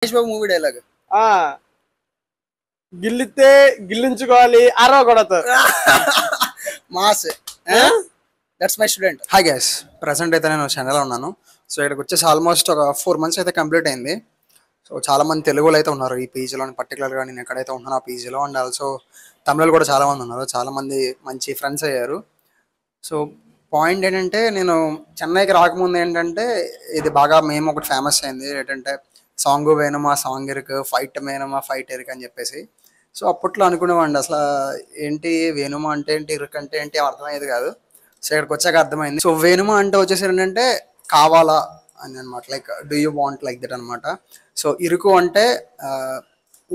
Mahesh Babu movie dialogue గిల్లితే గిల్లించుకోవాలి అరవకూడదు. Mass. That's my student. Hi guys, present అయితే నేను చెన్నైలో ఉన్నాను. సో ఇక్కడికి వచ్చేసి ఆల్మోస్ట్ ఒక 4 months అయితే కంప్లీట్ అయింది. సో చాలా మంది తెలుగులో అయితే ఉన్నారు ఈ పీజీలో, పర్టికులర్గా నేను ఎక్కడైతే ఉన్నాను ఆ పీజీలో. అండ్ ఆల్సో తమిళలో కూడా చాలా మంది ఉన్నారు, చాలా మంది మంచి ఫ్రెండ్స్ అయ్యారు. సో పాయింట్ ఏంటంటే, నేను చెన్నైకి రాకముందు ఏంటంటే ఇది బాగా మేము ఒకటి ఫేమస్ అయింది ఏంటంటే సాంగ్ వేణుమా సాంగ్ ఇరుకు, ఫైట్ వేణుమా ఫైట్ ఇరుకు అని చెప్పేసి. సో అప్పట్లో అనుకునేవాడిని అసలు ఏంటి వేణుమా అంటే ఏంటి, ఇరుకు అంటే ఏంటి అర్థమయ్యేది కాదు. సో ఇక్కడికి వచ్చాక అర్థమైంది. సో వేణుమా అంటే వచ్చేసి ఏంటంటే కావాలా అని అనమాట, like do you want like that అనమాట. సో ఇరుకు అంటే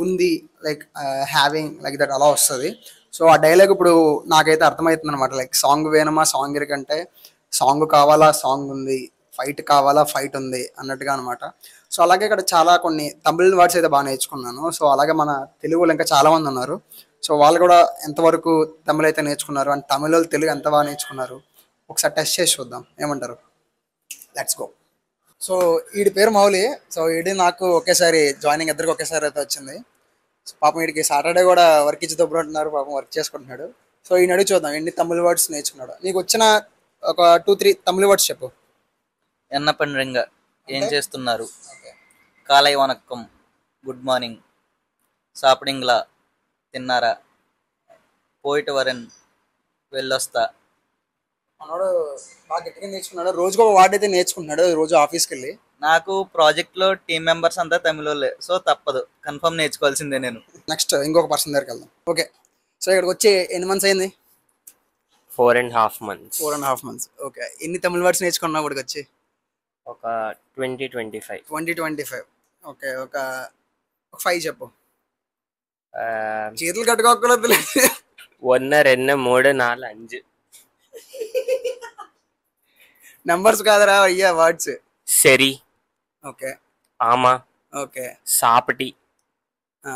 ఉంది, లైక్ హ్యావింగ్ లైక్ దట్ అలా వస్తుంది. సో ఆ డైలాగ్ ఇప్పుడు నాకైతే అర్థమవుతుంది అనమాట. లైక్ సాంగ్ వేణుమా సాంగ్ ఇరుకు అంటే సాంగ్ కావాలా సాంగ్ ఉంది, ఫైట్ కావాలా ఫైట్ ఉంది అన్నట్టుగా అనమాట. సో అలాగే ఇక్కడ చాలా కొన్ని తమిళ వర్డ్స్ అయితే బాగా నేర్చుకున్నాను. సో అలాగే మన తెలుగులో ఇంకా చాలా మంది ఉన్నారు. సో వాళ్ళు కూడా ఎంతవరకు తమిళ అయితే నేర్చుకున్నారు అండ్ తమిళ తెలుగు ఎంత బాగా నేర్చుకున్నారు ఒకసారి టెస్ట్ చేసి చూద్దాం, ఏమంటారు? Let's go. సో వీడి పేరు మౌలి. సో వీడి నాకు ఒకేసారి జాయినింగ్, ఇద్దరికి ఒకేసారి అయితే వచ్చింది. సో పాపం వీడికి సాటర్డే కూడా వర్క్ ఇచ్చి దొబ్బుకుంటున్నారు, పాపం వర్క్ చేసుకుంటున్నాడు. సో ఈయన అడిగి చూద్దాం ఎన్ని తమిళ వర్డ్స్ నేర్చుకున్నాడు. నీకు వచ్చిన ఒక 2-3 తమిళ వర్డ్స్ చెప్పు. ఎన్న పండ్రింగ, ఏం చేస్తున్నారు, కాలై వనక్కం, గుడ్ మార్నింగ్, సాపిడింగ్లా, తిన్నారా, పోయిట వరన్, వెళ్ళొస్తా. మనోడు బాగా గట్టిగా నేర్చుకున్నాడు, రోజుకు ఒక వార్డ్ అయితే నేర్చుకుంటున్నాడు రోజు ఆఫీస్కి వెళ్ళి. నాకు ప్రాజెక్ట్ లో టీమ్ మెంబర్స్ అంతా తమిళోళ్ళే, సో తప్పదు, కన్ఫర్మ్ నేర్చుకోవాల్సిందే నేను. నెక్స్ట్ ఇంకొక పర్సన్ దగ్గరికి వెళ్దాం. ఓకే, సో ఇక్కడికి వచ్చి ఎన్ని మంత్స్ అయింది? 4.5 months. 4.5 months. ఓకే, ఎన్ని తమిళ వర్డ్స్ నేర్చుకున్నావు ఇక్కడికి వచ్చి? ఒక 20-25. ఓకే, ఒక 5 చెప్పు. చేతులు కట్టుకోకూడదు. 1 2 3 4 5. నెంబర్స్ కాదరా అయ్యా, వర్డ్స్. సరి. ఓకే. ఆమా. ఓకే. సాపటి.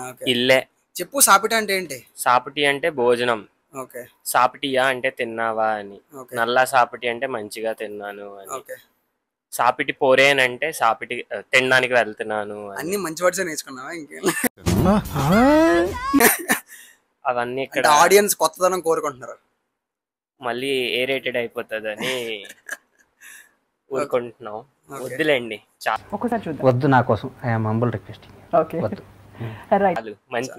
ఓకే ఇల్లే. చెప్పు. సాపిట అంటే ఏంటి? సాపటి అంటే భోజనం. ఓకే. సాపిటియా అంటే తిన్నావా అని. నల్లా సాపిటి అంటే మంచిగా తిన్నాను అని. ఓకే. సాపిటి పోరేన్ అంటే సాపిటి తినడానికి వెళ్తున్నాను. అన్ని మంచి వర్డ్స్ నేర్చుకున్నావా? ఇంకేం అవన్నీ ఇక్కడ ఆడియన్స్ కొత్తదనం కోరుకుంటున్నారు, మళ్ళీ ఏ రేటెడ్ అయిపోతుందని ఊరుకుంటున్నాం. వద్దులేండి, వద్దు నా కోసం. I'm humble requesting. చాలు,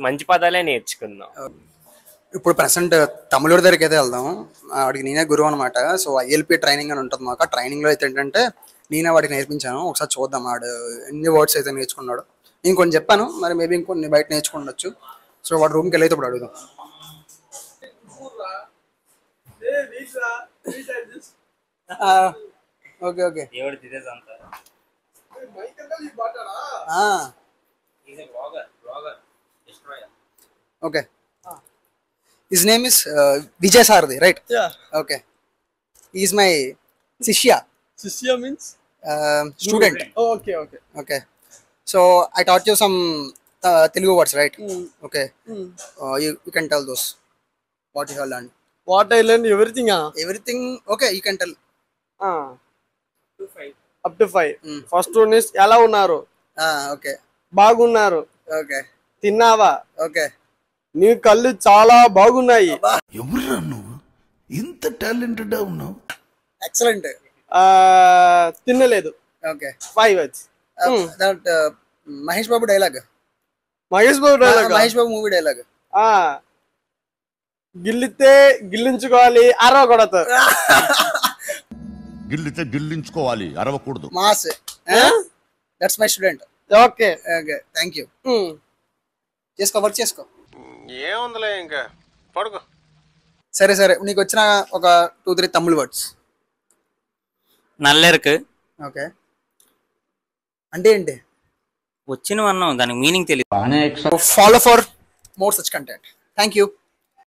మంచి పదాలే నేర్చుకుందాం. ఇప్పుడు ప్రెసెంట్ తమిళుడి దగ్గరికి అయితే వెళ్దాం. వాడికి నేనే గురువు అనమాట. సో ఐఎల్పి ట్రైనింగ్ అని ఉంటుంది మాకు. ట్రైనింగ్లో అయితే ఏంటంటే నేనే వాడికి నేర్పించాను. ఒకసారి చూద్దాం వాడు ఎన్ని వర్డ్స్ అయితే నేర్చుకున్నాడు. నేను కొన్ని చెప్పాను, మరి మేబీ ఇంకొన్ని బయట నేర్చుకుండొచ్చు. సో వాడు రూమ్కి వెళ్ళి అయితే ఇప్పుడు అడుగుదాం. Okay okay okay. His name is Vijay Sarthi, right? Yeah. Okay. He is my Shishya. Shishya means student. Oh, okay. Okay. So I taught you some Telugu words, right? Okay. You can tell those. What you have learned. What I learned, everything. Everything. Okay, you can tell. Up to 5. First one is ఎలా ఉన్నారు. Okay. బాగున్నారు. Okay. తిన్నావా. Okay. నీ కళ్ళు చాలా బాగున్నాయి. ఎవరురా నువ్వు, ఇంత టాలెంటెడ్ ఉన్నావు? ఎక్సలెంట్. తినలేదు. Okay. 5 words. That Mahesh Babu dialogue. Mahesh Babu movie dialogue. గిల్లితే గిల్లించుకోవాలి అరవకూడదు. గిల్లితే గిల్లించుకోవాలి, అరవకూడదు. Mass. That's my student. Okay okay, thank you. చేసుకో, వర్క్ చేసుకో. ఏముందిలే, ఇంకా పడుకో. సరే సరే, నీకు వచ్చిన ఒక 2-3 తమిళ వర్డ్స్. నల్లెరుకు. ఓకే అంటే ఏంటి? వచ్చినవన్నాం, దానికి మీనింగ్ తెలియదు. Follow for more such content. Thank you.